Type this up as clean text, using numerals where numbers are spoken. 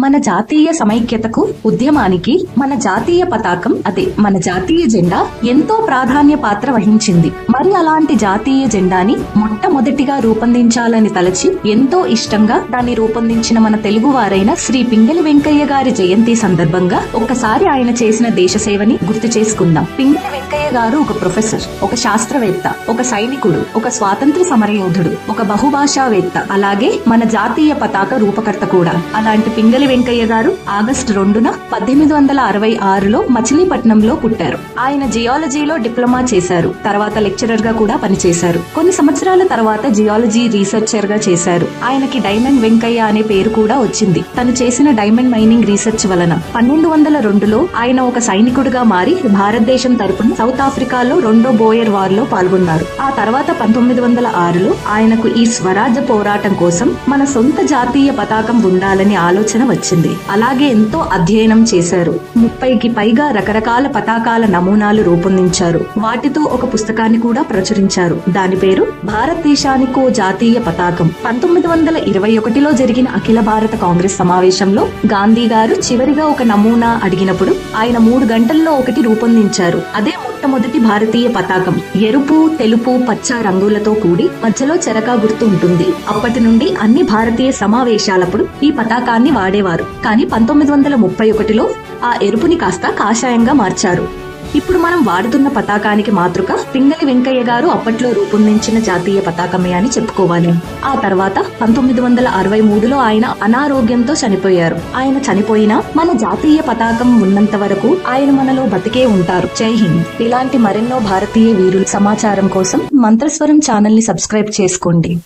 మన జాతీయ సమైక్యతకు ఉద్యమానికి మన జాతీయ పతాకం అదే మన జాతీయ జెండా ఎంతో ప్రాధాన్య పాత్ర వహించింది. మరి అలాంటి జాతీయ జెండాని మొట్టమొదటిగా రూపొందించాలని తలచి ఎంతో ఇష్టంగా దాన్ని రూపొందించిన మన తెలుగు వారైన శ్రీ పింగళి వెంకయ్య గారి జయంతి సందర్భంగా ఒక్కసారి ఆయన చేసిన దేశ సేవని గుర్తు చేసుకుందాం. పింగళి వెంకయ్య గారు ఒక ప్రొఫెసర్, ఒక శాస్త్రవేత్త, ఒక సైనికుడు, ఒక స్వాతంత్ర సమరయోధుడు, ఒక బహుభాషావేత్త, అలాగే మన జాతీయ పతాక రూపకర్త కూడా. అలాంటి పింగళి వెంకయ్య గారు ఆగస్టు 2న 1866లో మచిలీపట్నంలో పుట్టారు. ఆయన జియాలజీలో డిప్లొమా చేశారు. తర్వాత లెక్చరర్ గా కూడా పనిచేశారు. కొన్ని సంవత్సరాల తర్వాత జియాలజీ రీసెర్చర్ గా చేశారు. ఆయనకి డైమండ్ వెంకయ్య అనే పేరు కూడా వచ్చింది, తను చేసిన డైమండ్ మైనింగ్ రీసెర్చ్ వలన. 1202లో ఆయన ఒక సైనికుడిగా మారి భారతదేశం తరపున సౌత్ ఆఫ్రికాలో రెండో బోయర్ వార్ లో పాల్గొన్నారు. ఆ తర్వాత 1906లో ఆయనకు ఈ స్వరాజ్య పోరాటం కోసం మన సొంత జాతీయ పతాకం ఉండాలని ఆలోచన వచ్చింది. అలాగే ఎంతో అధ్యయనం చేశారు. 30కి పైగా రకరకాల పతాకాల నమూనాలు రూపొందించారు. వాటితో ఒక పుస్తకాన్ని కూడా ప్రచురించారు. దాని పేరు భారతదేశానికో జాతీయ పతాకం. 1921లో జరిగిన అఖిల భారత కాంగ్రెస్ సమావేశంలో గాంధీ గారు చివరిగా ఒక నమూనా అడిగినప్పుడు ఆయన 3 గంటల్లో ఒకటి రూపొందించారు. అదే మొట్టమొదటి భారతీయ పతాకం. ఎరుపు, తెలుపు, పచ్చ రంగులతో కూడి మధ్యలో చెరకా గుర్తు ఉంటుంది. అప్పటి నుండి అన్ని భారతీయ సమావేశాలప్పుడు ఈ పతాకాన్ని వాడేవారు. కానీ 1931లో ఆ ఎరుపుని కాస్త కాషాయంగా మార్చారు. ఇప్పుడు మనం వాడుతున్న పతాకానికి మాతృక పింగళి వెంకయ్య గారు అప్పట్లో రూపొందించిన జాతీయ పతాకమే అని చెప్పుకోవాలి. ఆ తర్వాత 1963లో ఆయన అనారోగ్యంతో చనిపోయారు. ఆయన చనిపోయినా మన జాతీయ పతాకం ఉన్నంత వరకు ఆయన మనలో బతికే ఉంటారు. జై హింద్. ఇలాంటి మరెన్నో భారతీయ వీరుల సమాచారం కోసం మంత్రస్వరం ఛానల్ ని సబ్స్క్రైబ్ చేసుకోండి.